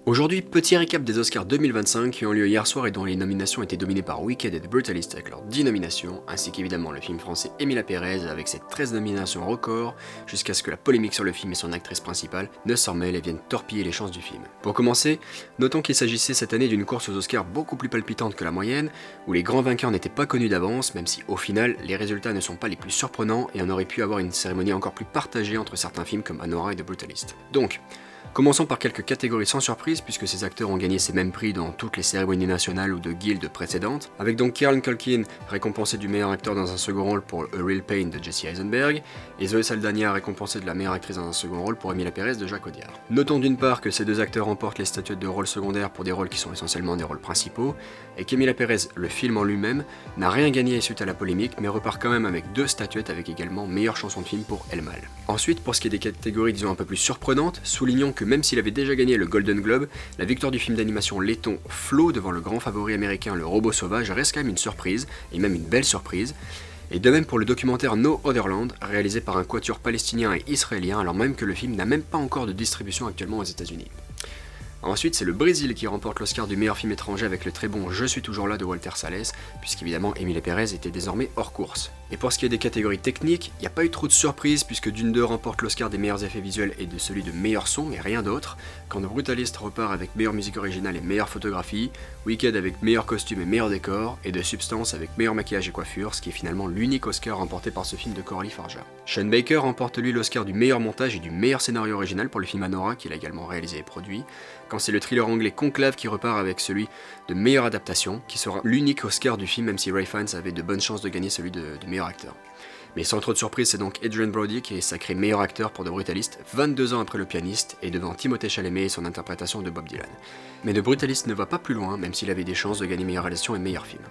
Aujourd'hui, petit récap des Oscars 2025 qui ont lieu hier soir et dont les nominations étaient dominées par Wicked et The Brutalist avec leurs 10 nominations, ainsi qu'évidemment le film français Emilia Pérez avec ses 13 nominations records, jusqu'à ce que la polémique sur le film et son actrice principale ne s'en mêle et vienne torpiller les chances du film. Pour commencer, notons qu'il s'agissait cette année d'une course aux Oscars beaucoup plus palpitante que la moyenne, où les grands vainqueurs n'étaient pas connus d'avance, même si au final, les résultats ne sont pas les plus surprenants et on aurait pu avoir une cérémonie encore plus partagée entre certains films comme Anora et The Brutalist. Donc, commençons par quelques catégories sans surprise puisque ces acteurs ont gagné ces mêmes prix dans toutes les cérémonies nationales ou de guildes précédentes, avec donc Kieran Culkin récompensé du meilleur acteur dans un second rôle pour A Real Pain de Jesse Eisenberg, et Zoe Saldana récompensée de la meilleure actrice dans un second rôle pour Emilia Pérez de Jacques Audiard. Notons d'une part que ces deux acteurs remportent les statuettes de rôles secondaires pour des rôles qui sont essentiellement des rôles principaux, et qu'Emilia Pérez, le film en lui-même, n'a rien gagné suite à la polémique, mais repart quand même avec deux statuettes avec également meilleure chanson de film pour El Mal. Ensuite, pour ce qui est des catégories disons un peu plus surprenantes, soulignons que même s'il avait déjà gagné le Golden Globe, la victoire du film d'animation laiton Flow devant le grand favori américain Le Robot Sauvage reste quand même une surprise, et même une belle surprise. Et de même pour le documentaire No Otherland, réalisé par un quatuor palestinien et israélien, alors même que le film n'a même pas encore de distribution actuellement aux États-Unis. Ensuite, c'est le Brésil qui remporte l'Oscar du meilleur film étranger avec le très bon Je suis toujours là de Walter Salles, puisqu'évidemment Emilia Pérez était désormais hors course. Et pour ce qui est des catégories techniques, il n'y a pas eu trop de surprises puisque Dune 2 remporte l'Oscar des meilleurs effets visuels et de celui de meilleur son, mais rien d'autre, quand The Brutalist repart avec meilleure musique originale et meilleure photographie, Wicked avec meilleur costume et meilleur décor, et The Substance avec meilleur maquillage et coiffure, ce qui est finalement l'unique Oscar remporté par ce film de Coralie Farja. Sean Baker remporte lui l'Oscar du meilleur montage et du meilleur scénario original pour le film Anora, qu'il a également réalisé et produit, quand c'est le thriller anglais Conclave qui repart avec celui de meilleure adaptation, qui sera l'unique Oscar du film même si Ray Fiennes avait de bonnes chances de gagner celui de meilleur acteur. Mais sans trop de surprise, c'est donc Adrien Brody qui est sacré meilleur acteur pour The Brutalist, 22 ans après Le Pianiste, et devant Timothée Chalamet et son interprétation de Bob Dylan. Mais The Brutalist ne va pas plus loin, même s'il avait des chances de gagner meilleure réalisation et meilleur film.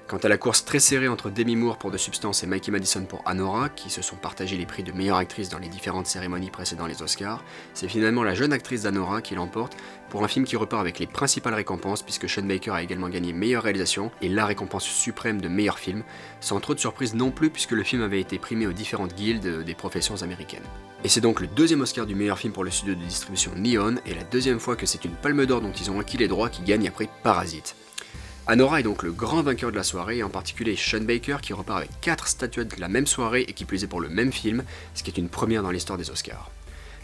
Quant à la course très serrée entre Demi Moore pour The Substance et Mikey Madison pour Anora, qui se sont partagés les prix de meilleure actrice dans les différentes cérémonies précédant les Oscars, c'est finalement la jeune actrice d'Anora qui l'emporte pour un film qui repart avec les principales récompenses puisque Sean Baker a également gagné meilleure réalisation et la récompense suprême de meilleur film, sans trop de surprise non plus puisque le film avait été primé aux différentes guildes des professions américaines. Et c'est donc le deuxième Oscar du meilleur film pour le studio de distribution Neon et la deuxième fois que c'est une palme d'or dont ils ont acquis les droits qui gagne après Parasite. Anora est donc le grand vainqueur de la soirée, et en particulier Sean Baker qui repart avec 4 statuettes de la même soirée et qui plus est pour le même film, ce qui est une première dans l'histoire des Oscars.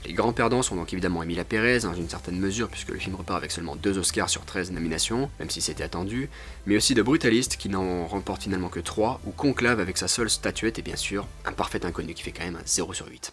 Les grands perdants sont donc évidemment Emilia Pérez, dans une certaine mesure puisque le film repart avec seulement 2 Oscars sur 13 nominations, même si c'était attendu, mais aussi The Brutalist qui n'en remporte finalement que 3, ou Conclave avec sa seule statuette et bien sûr un parfait inconnu qui fait quand même un 0 sur 8.